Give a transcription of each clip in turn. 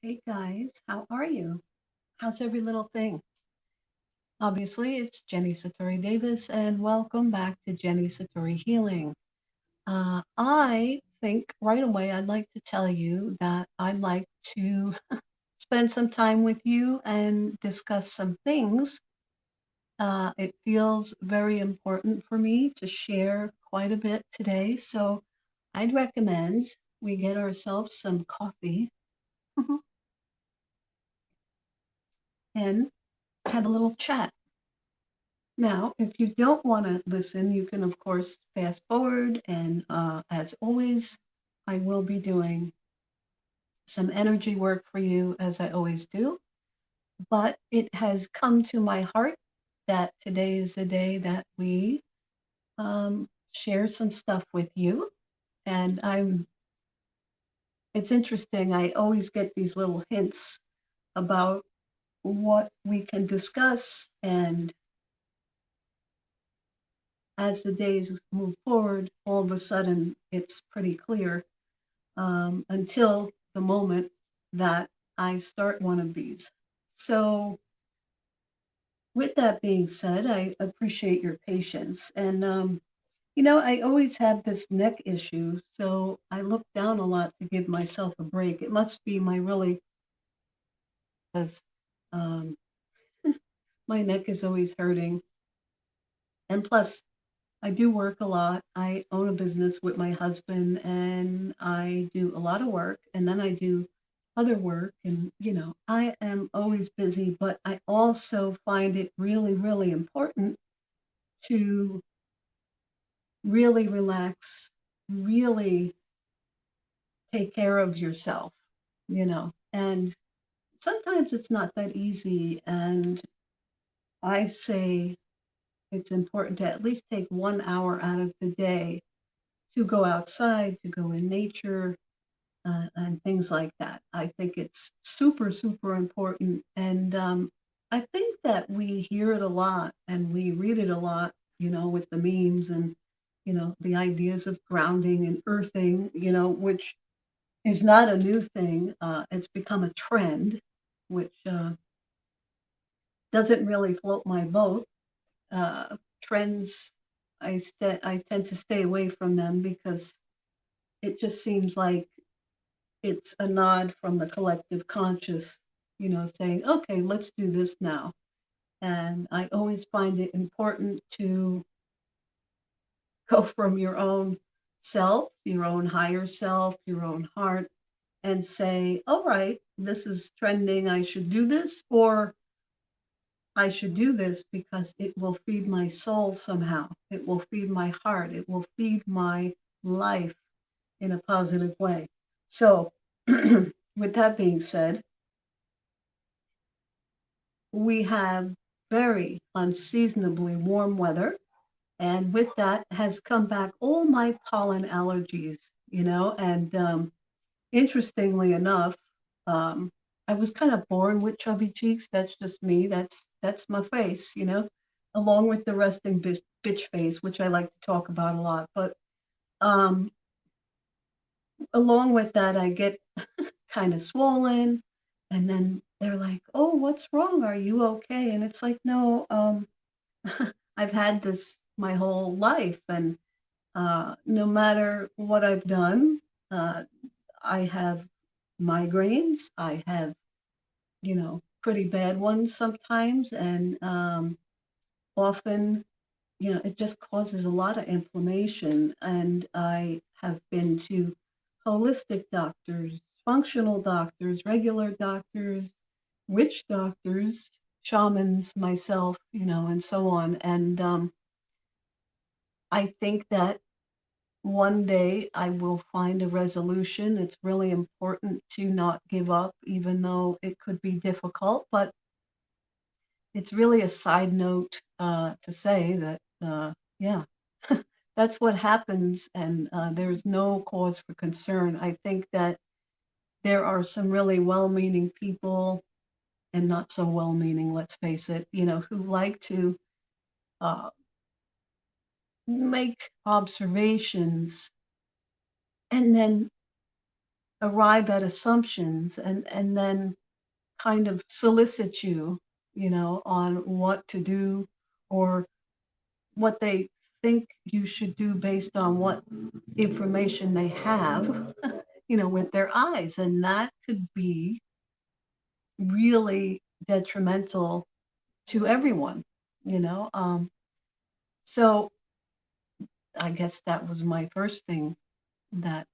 Hey guys, how are you? How's every little thing? Obviously, it's Jenny Satori Davis, and welcome back to Jenny Satori Healing. I think right away I'd like to tell you that I'd like to spend some time with you and discuss some things. It feels very important for me to share quite a bit today, so I'd recommend we get ourselves some coffee and have a little chat. Now, if you don't want to listen, you can, of course, fast forward. And as always, I will be doing some energy work for you, as I always do. But it has come to my heart that today is the day that we share some stuff with you. And it's interesting. I always get these little hints about what we can discuss. And as the days move forward, all of a sudden it's pretty clear until the moment that I start one of these. So, with that being said, I appreciate your patience. And, I always have this neck issue, so I look down a lot to give myself a break. It must be my really, because um, my neck is always hurting. And plus, I do work a lot. I own a business with my husband and I do a lot of work and then I do other work. And, I am always busy, but I also find it really, really important to really relax, really take care of yourself. And sometimes it's not that easy. And I say it's important to at least take 1 hour out of the day to go outside, to go in nature, and things like that. I think it's super, super important. And I think that we hear it a lot and we read it a lot, with the memes and, the ideas of grounding and earthing, which is not a new thing. It's become a trend, which doesn't really float my boat. Trends, I tend to stay away from them because it just seems like it's a nod from the collective conscious, saying, okay, let's do this now. And I always find it important to go from your own self, your own higher self, your own heart, and say, all right, this is trending. I should do this, or I should do this because it will feed my soul somehow. It will feed my heart. It will feed my life in a positive way. So, with that being said, we have very unseasonably warm weather. And with that has come back all my pollen allergies, and interestingly enough, um, I was kind of born with chubby cheeks. That's just me. That's my face, along with the resting bitch face, which I like to talk about a lot. But um, along with that, I get kind of swollen, and then they're like, "Oh, what's wrong? Are you okay?" And it's like, "No, I've had this my whole life, and no matter what I've done, uh, I have migraines. I have, pretty bad ones sometimes, and often, it just causes a lot of inflammation. And I have been to holistic doctors, functional doctors, regular doctors, witch doctors, shamans, myself, and so on. And I think that one day I will find a resolution. It's really important to not give up, even though it could be difficult. But it's really a side note to say that, yeah, that's what happens, and there's no cause for concern. I think that there are some really well meaning people and not so well meaning, let's face it, who like to uh, make observations and then arrive at assumptions and then kind of solicit you, on what to do or what they think you should do based on what information they have, with their eyes. And that could be really detrimental to everyone, you know. So I guess that was my first thing that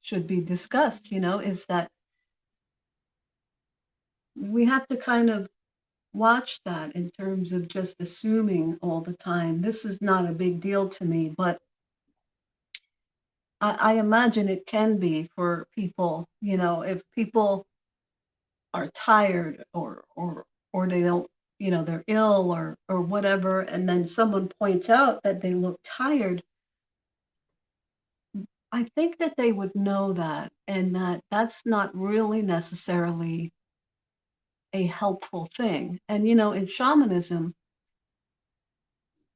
should be discussed, is that we have to kind of watch that in terms of just assuming all the time. This is not a big deal to me, but I imagine it can be for people, if people are tired or they don't, they're ill or whatever, and then someone points out that they look tired. I think that they would know that, and that that's not really necessarily a helpful thing. And in shamanism,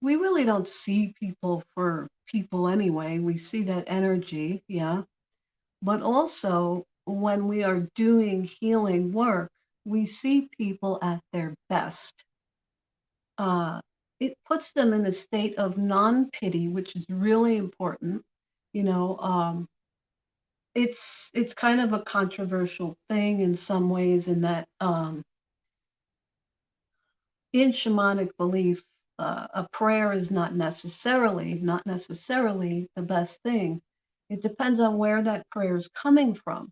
we really don't see people for people anyway. We see that energy, yeah. But also, when we are doing healing work, we see people at their best. Uh, it puts them in a state of non-pity, which is really important. You know, it's kind of a controversial thing in some ways, in that in shamanic belief, a prayer is not necessarily the best thing. It depends on where that prayer is coming from.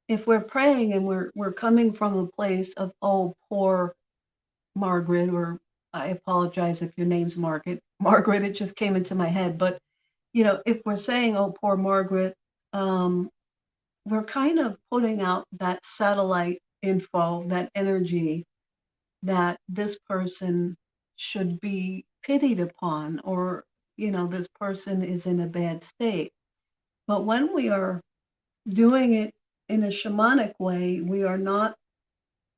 If we're praying and we're coming from a place of, oh, poor Margaret, or I apologize if your name's Margaret, it just came into my head. But if we're saying, oh, poor Margaret, we're kind of putting out that satellite info, that energy, that this person should be pitied upon, or this person is in a bad state. But when we are doing it in a shamanic way, we are not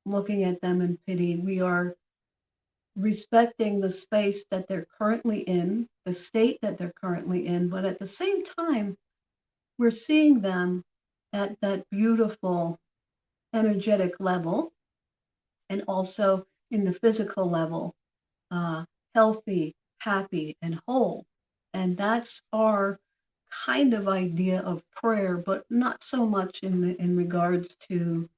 looking at them in pity. We are respecting the space that they're currently in, the state that they're currently in, but at the same time, we're seeing them at that beautiful energetic level, and also in the physical level, uh, healthy, happy, and whole. And that's our kind of idea of prayer, but not so much in regards to,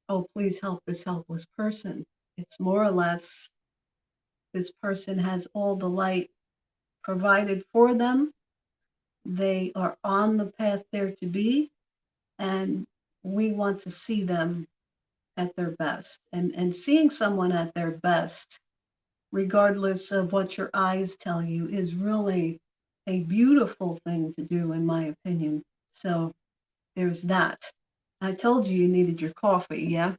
oh, please help this helpless person. It's more or less, this person has all the light provided for them. They are on the path there to be, and we want to see them at their best. And seeing someone at their best, regardless of what your eyes tell you, is really a beautiful thing to do, in my opinion. So there's that. I told you you needed your coffee, yeah?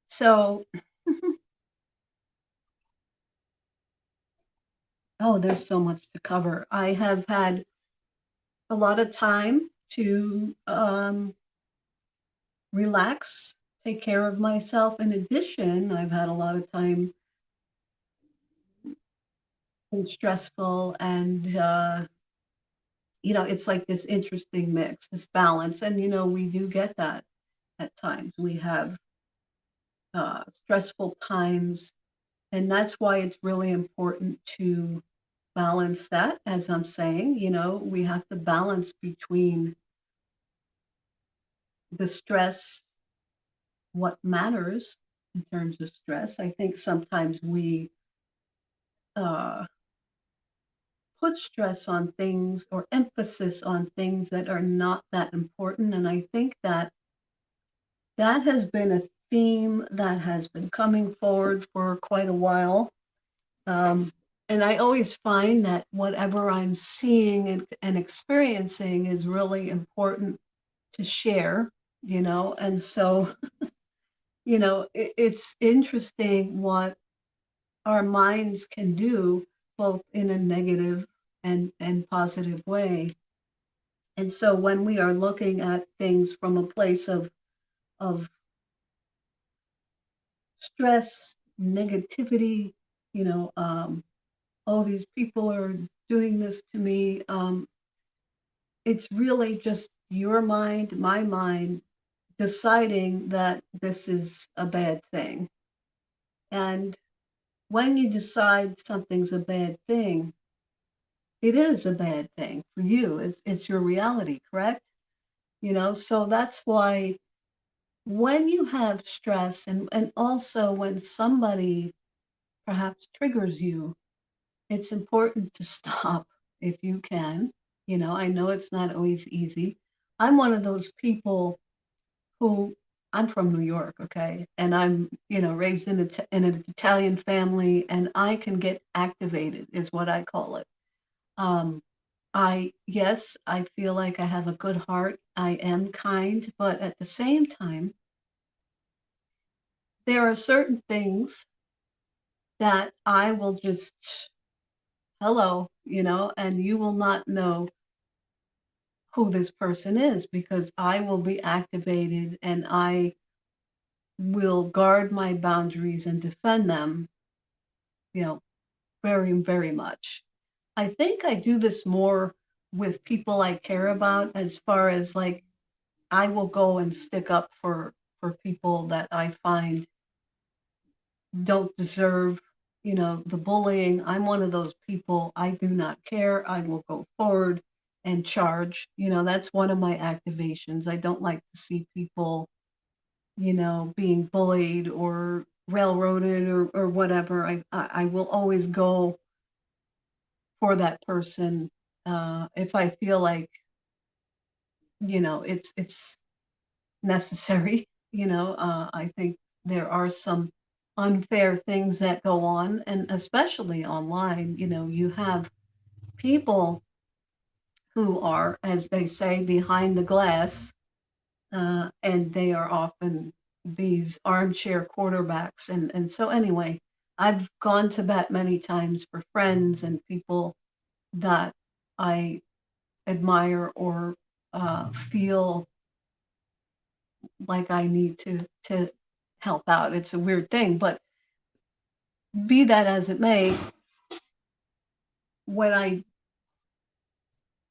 So, oh, there's so much to cover. I have had a lot of time to relax, take care of myself. In addition, I've had a lot of time and stressful, and it's like this interesting mix, this balance. And we do get that at times. We have stressful times, and that's why it's really important to balance that. As I'm saying, we have to balance between the stress, what matters in terms of stress. I think sometimes we uh, put stress on things, or emphasis on things that are not that important. And I think that that has been a theme that has been coming forward for quite a while. Um, and I always find that whatever I'm seeing and experiencing is really important to share, and so, it's interesting what our minds can do, both in a negative and positive way. And so when we are looking at things from a place of stress, negativity, oh, these people are doing this to me. It's really just your mind, my mind, deciding that this is a bad thing. And when you decide something's a bad thing, it is a bad thing for you. It's your reality, correct? So that's why when you have stress and also when somebody perhaps triggers you, it's important to stop if you can. I know it's not always easy. I'm one of those people who I'm from New York, okay, and I'm raised in an Italian family, and I can get activated, is what I call it. Um, yes, I feel like I have a good heart. I am kind, but at the same time, there are certain things that I will just hello, and you will not know who this person is because I will be activated and I will guard my boundaries and defend them, you know, very, very much. I think I do this more with people I care about as far as like I will go and stick up for people that I find don't deserve, the bullying. I'm one of those people. I do not care. I will go forward and charge. That's one of my activations. I don't like to see people, being bullied or railroaded or whatever. I will always go for that person if I feel like, it's necessary. I think there are some unfair things that go on, and especially online. You have people who are, as they say, behind the glass, and they are often these armchair quarterbacks. And so, anyway, I've gone to bat many times for friends and people that I admire or feel like I need to help out. It's a weird thing, but be that as it may, when I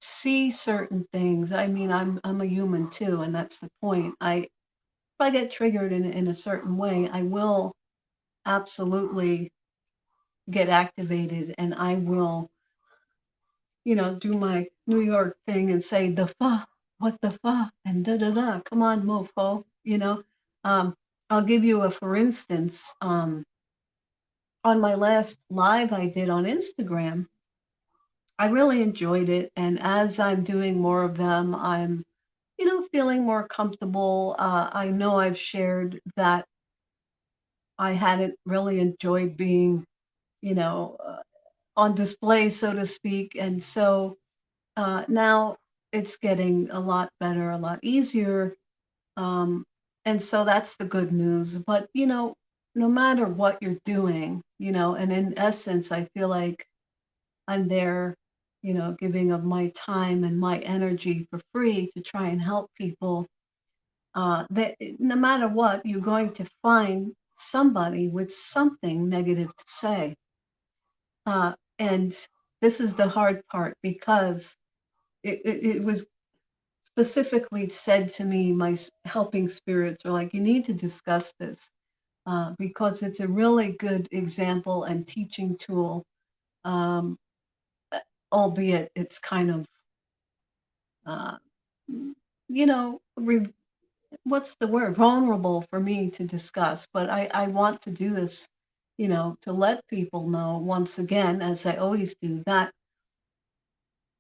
see certain things, I mean, I'm a human too, and that's the point. If I get triggered in a certain way, I will absolutely get activated, and I will, do my New York thing and say the fa, what the fa, and da da da. Come on, mofo. Um, I'll give you a for instance. On my last live I did on Instagram, I really enjoyed it. And as I'm doing more of them, I'm, feeling more comfortable. I know I've shared that I hadn't really enjoyed being, you know, uh, on display, so to speak. And so now it's getting a lot better, a lot easier. Um, and so that's the good news. But, no matter what you're doing, and in essence, I feel like I'm there, giving of my time and my energy for free to try and help people. That no matter what, you're going to find somebody with something negative to say. And this is the hard part because it was specifically said to me, my helping spirits were like, you need to discuss this because it's a really good example and teaching tool, um, albeit it's kind of uh, what's the word? Vulnerable for me to discuss. But I want to do this, to let people know once again, as I always do, that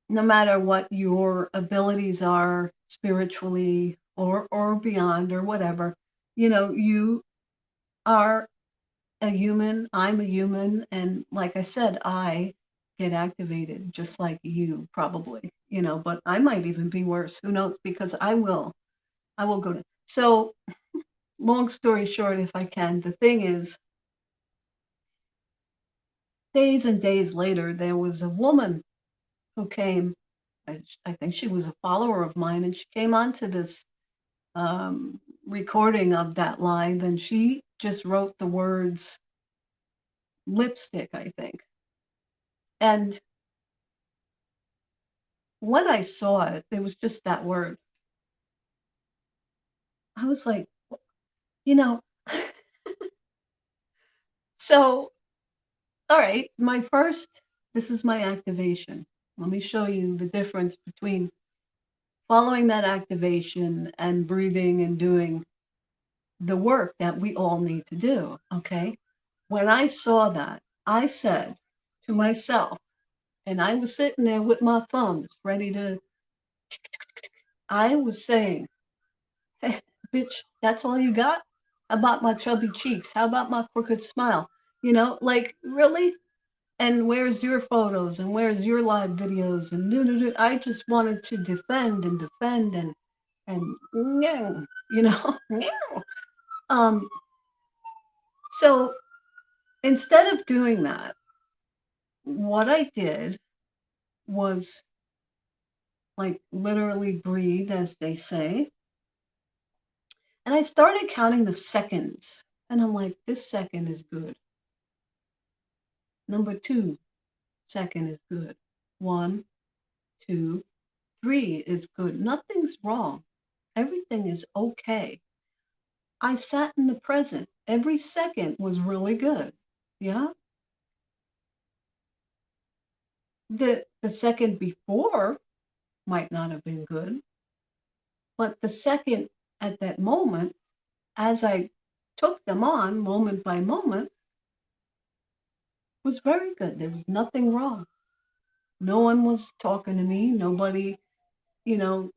no matter what your abilities are spiritually or beyond or whatever, you are a human. I'm a human. And like I said, I get activated just like you probably, but I might even be worse. Who knows? Because I will go to. So, long story short, if I can, the thing is, days and days later, there was a woman who came. I think she was a follower of mine, and she came onto this recording of that live, and she just wrote the words lipstick, I think. And when I saw it, it was just that word. I was like, you know, so, all right, this is my activation. Let me show you the difference between following that activation and breathing and doing the work that we all need to do. Okay. When I saw that, I said to myself, and I was sitting there with my thumbs ready to, I was saying, hey, bitch, that's all you got? How about my chubby cheeks? How about my crooked smile? Like, really? And where's your photos and where's your live videos? And I just wanted to defend and defend and you know, um, so instead of doing that, what I did was like literally breathe, as they say. And I started counting the seconds. And I'm like, this second is good. Number 2 second is good. 1, 2, 3 is good. Nothing's wrong. Everything is okay. I sat in the present. Every second was really good. Yeah. The second before might not have been good, but the second at that moment, as I took them on moment by moment, was very good. There was nothing wrong. No one was talking to me. Nobody, you know,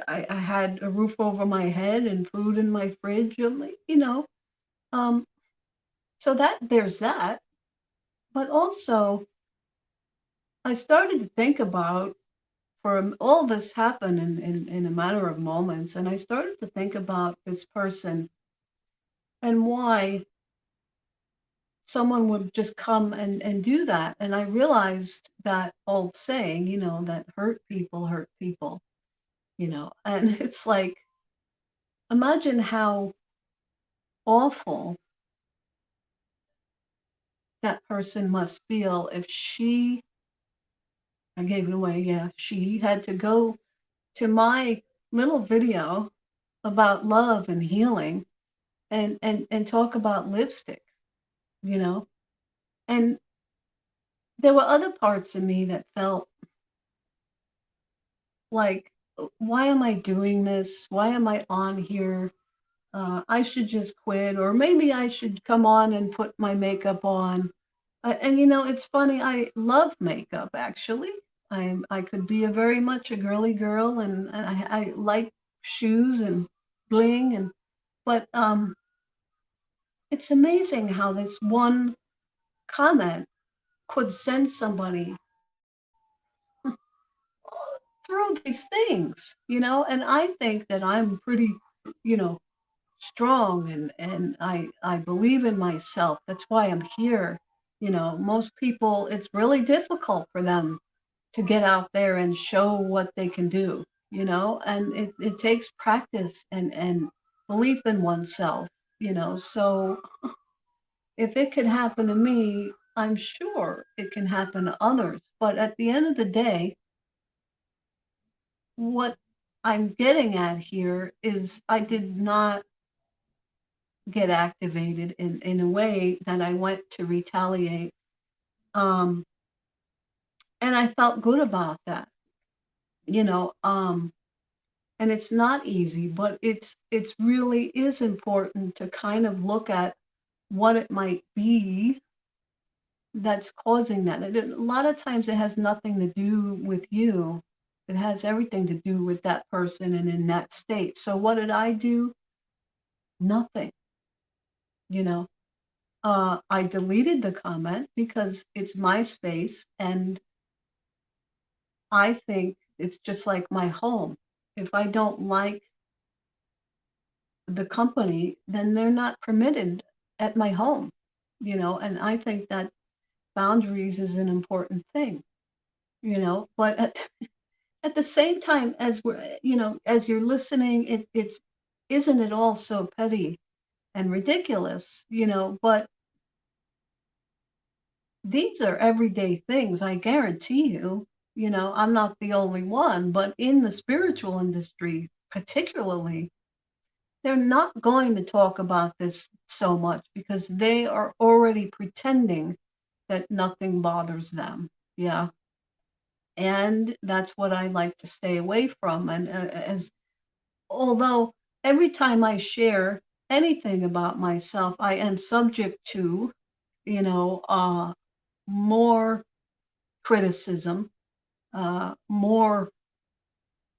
I had a roof over my head and food in my fridge. Um, so that there's that. But also, I started to think about all this happened in a matter of moments, and I started to think about this person and why someone would just come and do that. And I realized that old saying, that hurt people, and it's like, imagine how awful that person must feel if I gave it away, yeah, she had to go to my little video about love and healing and talk about lipstick, you know? And there were other parts of me that felt like, why am I doing this? Why am I on here? I should just quit, or maybe I should come on and put my makeup on. And it's funny. I love makeup actually. I could be a very much a girly girl, and I like shoes and bling, but it's amazing how this one comment could send somebody through these things, and I think that I'm pretty, you know, strong and I believe in myself. That's why I'm here. Most people, it's really difficult for them to get out there and show what they can do, and it takes practice and belief in oneself, so if it could happen to me, I'm sure it can happen to others. But at the end of the day, what I'm getting at here is I did not get activated in a way that I went to retaliate. Um, and I felt good about that, you know. And it's not easy, but it's really is important to kind of look at what it might be that's causing that. A lot of times it has nothing to do with you. It has everything to do with that person and in that state. So what did I do? Nothing, you know. I deleted the comment because it's my space, and I think it's just like my home. If I don't like the company, then they're not permitted at my home, and I think that boundaries is an important thing, but at the same time, as as you're listening, it's isn't it all so petty and ridiculous, but these are everyday things. I guarantee you, I'm not the only one, but in the spiritual industry, particularly, they're not going to talk about this so much because they are already pretending that nothing bothers them. Yeah. And that's what I like to stay away from. And as although every time I share anything about myself, I am subject to, you know, more criticism, more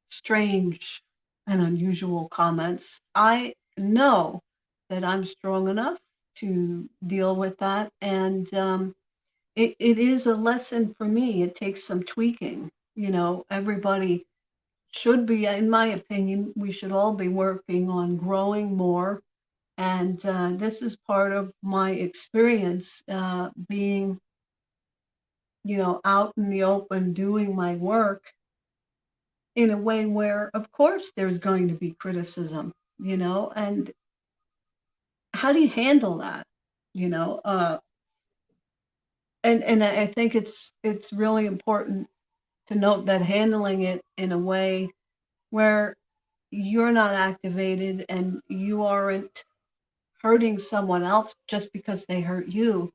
strange and unusual comments. I know that I'm strong enough to deal with that. And it is a lesson for me. It takes some tweaking. You know, everybody should be, in my opinion, we should all be working on growing more. And this is part of my experience being, you know, out in the open doing my work in a way where, of course, there's going to be criticism, you know, and how do you handle that? You know, and I think it's really important to note that handling it in a way where you're not activated and you aren't hurting someone else just because they hurt you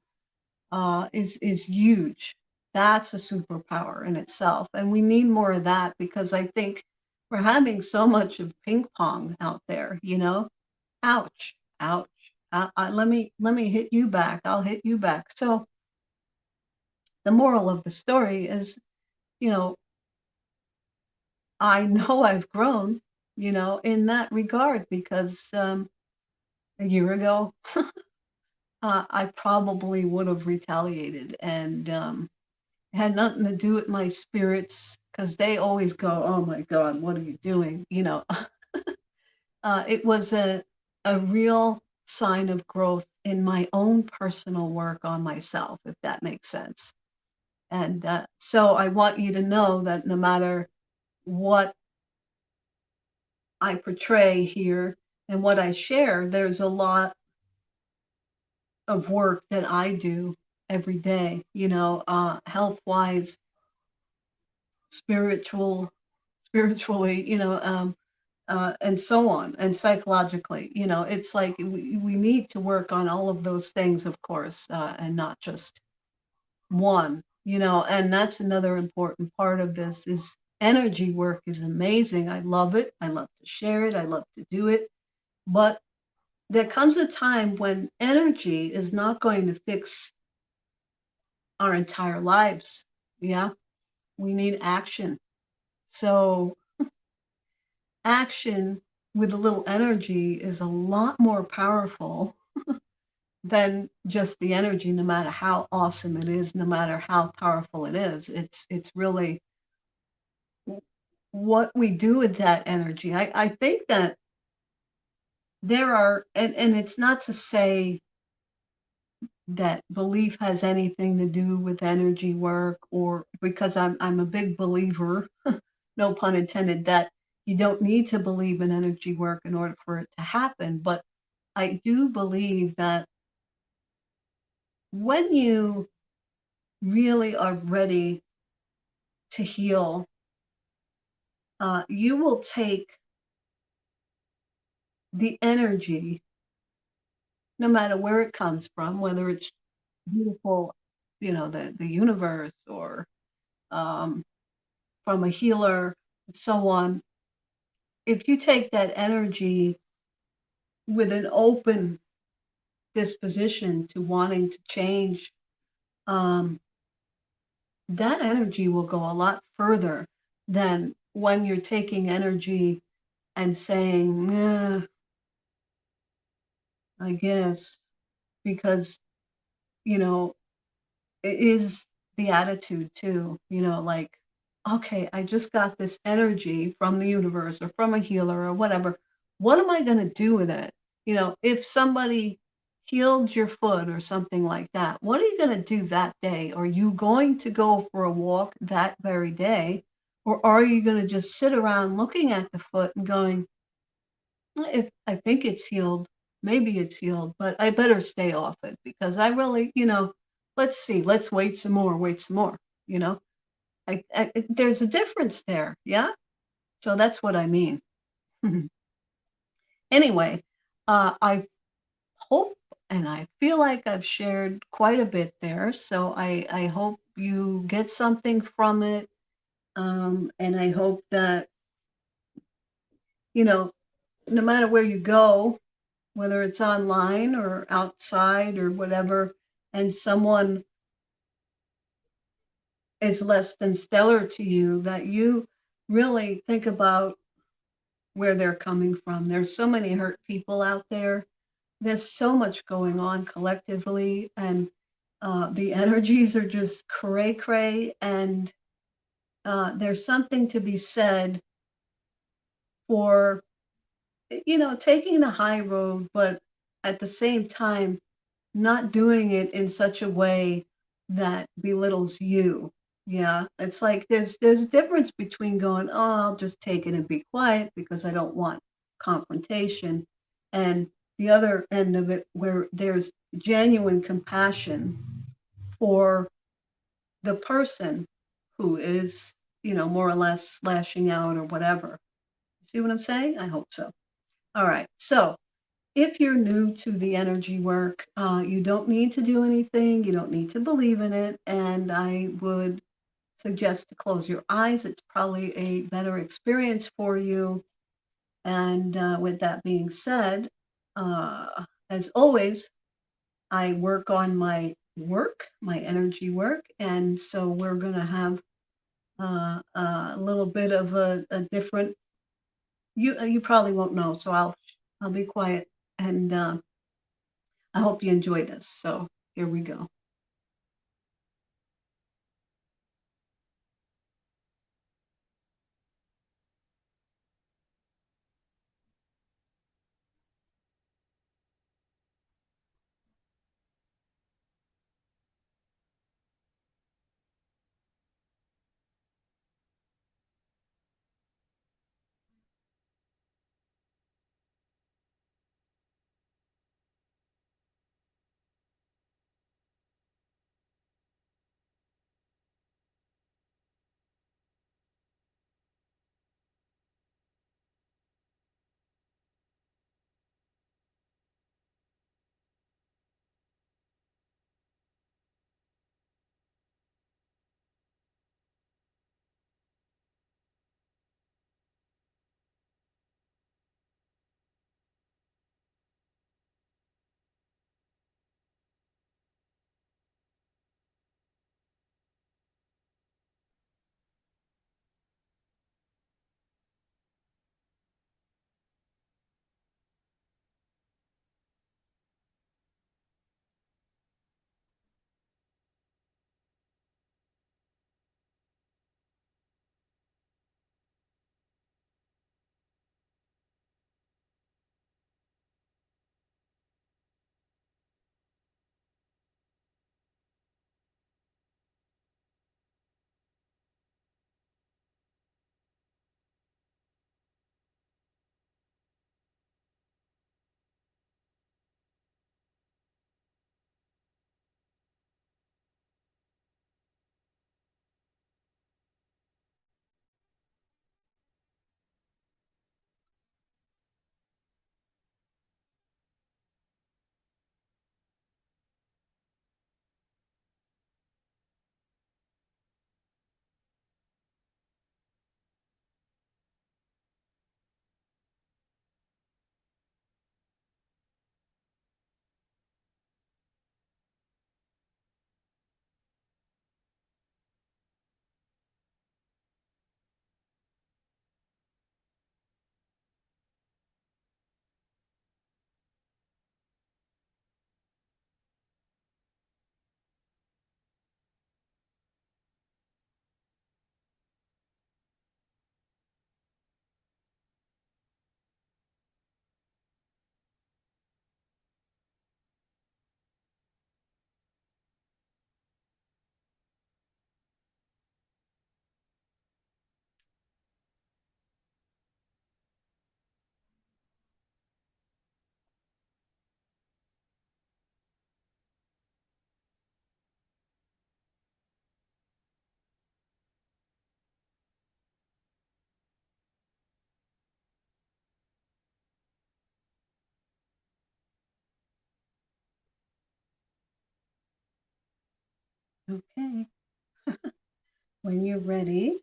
is huge. That's a superpower in itself, and we need more of that because I think we're having so much of ping pong out there. You know, ouch, ouch. Let me hit you back. I'll hit you back. So the moral of the story is, you know, I know I've grown, you know, in that regard because a year ago I probably would have retaliated and it had nothing to do with my spirits because they always go, "Oh my God, what are you doing?" You know, it was a real sign of growth in my own personal work on myself, if that makes sense. And so I want you to know that no matter what I portray here and what I share, there's a lot of work that I do every day, you know, health wise, spiritual, spiritually, you know, and so on, and psychologically, you know, it's like we need to work on all of those things, of course, and not just one, you know, and that's another important part of this is energy work is amazing. I love it. I love to share it. I love to do it. But there comes a time when energy is not going to fix our entire lives. Yeah. We need action. So action with a little energy is a lot more powerful than just the energy, no matter how awesome it is, no matter how powerful it is. It's really what we do with that energy. I think that there are, and it's not to say that belief has anything to do with energy work, or because I'm a big believer, no pun intended, that you don't need to believe in energy work in order for it to happen. But I do believe that when you really are ready to heal, you will take the energy, no matter where it comes from, whether it's beautiful, you know, the universe, or um, from a healer, and so on. If you take that energy with an open disposition to wanting to change, um, that energy will go a lot further than when you're taking energy and saying, I guess, because, you know, it is the attitude too, you know, like, okay, I just got this energy from the universe or from a healer or whatever. What am I going to do with it? You know, if somebody healed your foot or something like that, what are you going to do that day? Are you going to go for a walk that very day? Or are you going to just sit around looking at the foot and going, if I think it's healed, maybe it's healed, but I better stay off it because I really, you know, let's see, let's wait some more, you know. There's a difference there, yeah? So that's what I mean. Anyway, I hope and I feel like I've shared quite a bit there. So I hope you get something from it. And I hope that, you know, no matter where you go, whether it's online or outside or whatever, and someone is less than stellar to you, that you really think about where they're coming from. There's so many hurt people out there. There's so much going on collectively, and the energies are just cray cray. And there's something to be said for, taking the high road, but at the same time, not doing it in such a way that belittles you. Yeah, it's like there's a difference between going, oh, I'll just take it and be quiet because I don't want confrontation, and the other end of it where there's genuine compassion for the person who is, more or less lashing out or whatever. See what I'm saying? I hope so. All right. So if you're new to the energy work, you don't need to do anything. You don't need to believe in it. And I would suggest to close your eyes. It's probably a better experience for you. And with that being said, as always, I work on my work, my energy work. And so we're going to have a little bit of a different, you probably won't know. So I'll be quiet. And I hope you enjoy this. So here we go. Okay. When you're ready,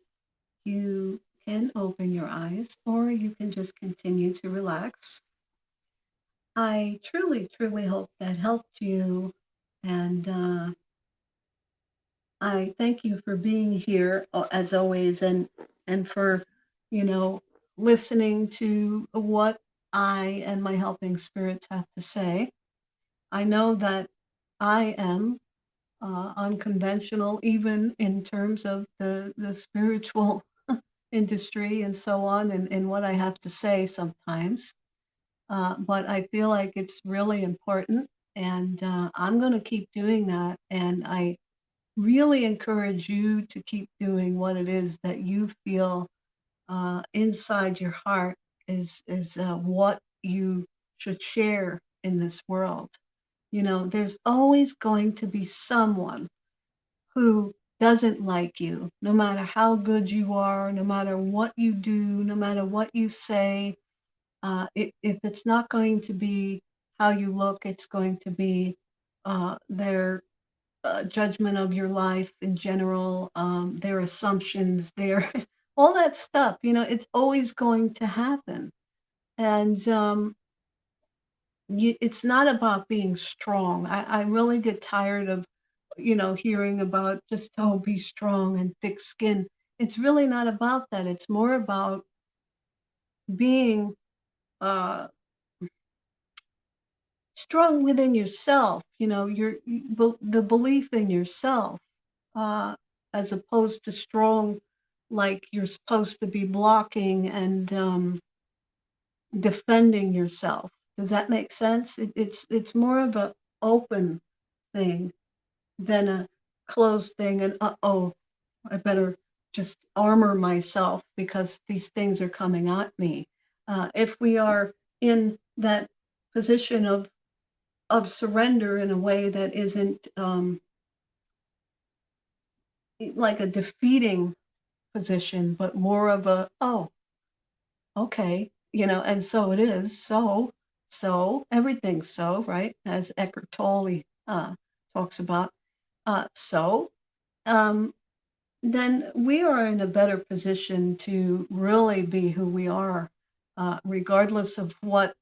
you can open your eyes or you can just continue to relax. I truly, truly hope that helped you. And I thank you for being here as always and for, you know, listening to what I and my helping spirits have to say. I know that I am unconventional, even in terms of the spiritual industry and so on, and what I have to say sometimes. But I feel like it's really important, and I'm going to keep doing that. And I really encourage you to keep doing what it is that you feel inside your heart is what you should share in this world. You know, there's always going to be someone who doesn't like you, no matter how good you are, no matter what you do, no matter what you say. If it's not going to be how you look, it's going to be their judgment of your life in general, their assumptions, their all that stuff. You know, it's always going to happen, and it's not about being strong. I really get tired of, hearing about just oh, be strong and thick skin. It's really not about that. It's more about being uh, strong within yourself. You know, the belief in yourself, uh, as opposed to strong, like you're supposed to be blocking and defending yourself. Does that make sense? It's more of an open thing than a closed thing. And oh, I better just armor myself because these things are coming at me. If we are in that position of surrender in a way that isn't like a defeating position, but more of a oh, okay, and so it is. So everything's so right, as Eckhart Tolle talks about. So um, then we are in a better position to really be who we are, regardless of what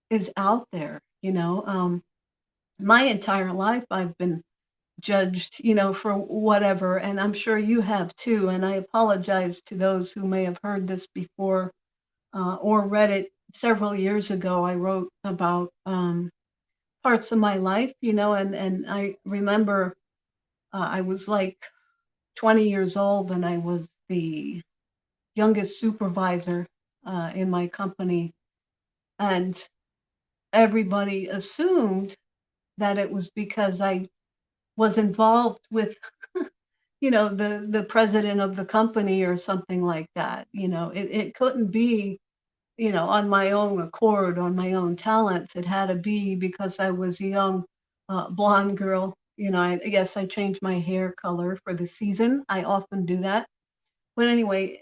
is out there. My entire life I've been judged, for whatever, and I'm sure you have too. And I apologize to those who may have heard this before or read it several years ago. I wrote about parts of my life, and I remember I was like 20 years old and I was the youngest supervisor in my company. And everybody assumed that it was because I was involved with, the president of the company or something like that. It couldn't be, on my own accord, on my own talents. It had to be because I was a young blonde girl. I guess I changed my hair color for the season. I often do that. But anyway,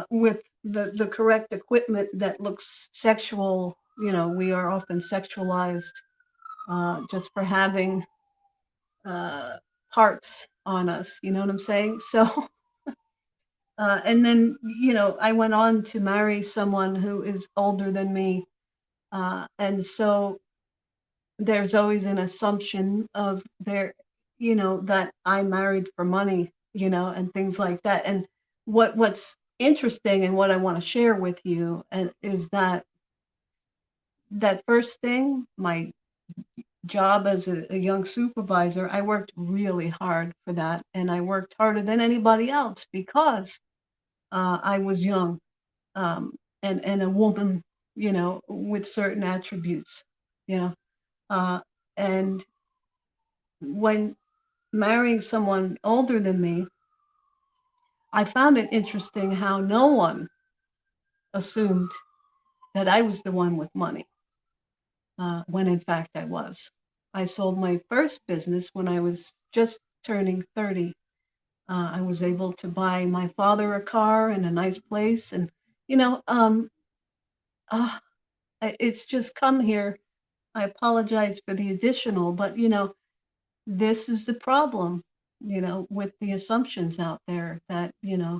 with the correct equipment that looks sexual, we are often sexualized just for having uh, parts on us. You know what I'm saying? So, and then, I went on to marry someone who is older than me. And so there's always an assumption of that I married for money, and things like that. And what's interesting and what I want to share with you and is that first thing, my job as a young supervisor, I worked really hard for that. And I worked harder than anybody else because I was young, and a woman, with certain attributes, you know. Uh, and when marrying someone older than me, I found it interesting how no one assumed that I was the one with money, when in fact I was. I sold my first business when I was just turning 30. I was able to buy my father a car and a nice place. And, you know, um, uh, it's just come here. I apologize for the additional, but, this is the problem, with the assumptions out there that, it,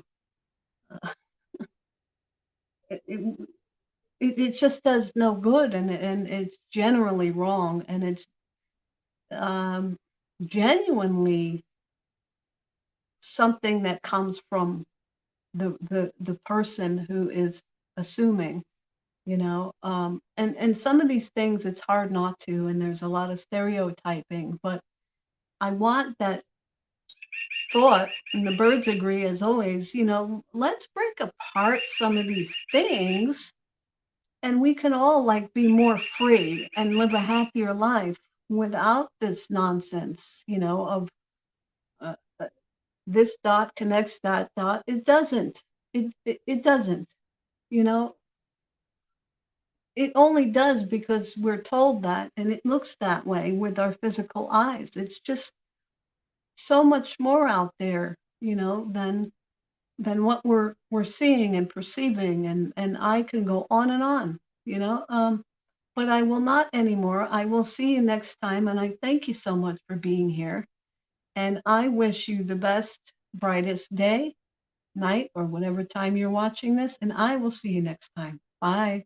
it, it just does no good, and it's generally wrong, and it's um, genuinely something that comes from the person who is assuming, and some of these things it's hard not to, and there's a lot of stereotyping, but I want that thought, and the birds agree as always, let's break apart some of these things, and we can all like be more free and live a happier life without this nonsense, of uh, uh, this dot connects that dot. It doesn't. It doesn't. You know, it only does because we're told that, and it looks that way with our physical eyes. It's just so much more out there, than what we're seeing and perceiving, and I can go on and on, but I will not anymore. I will see you next time, and I thank you so much for being here, and I wish you the best, brightest day, night, or whatever time you're watching this, and I will see you next time. Bye.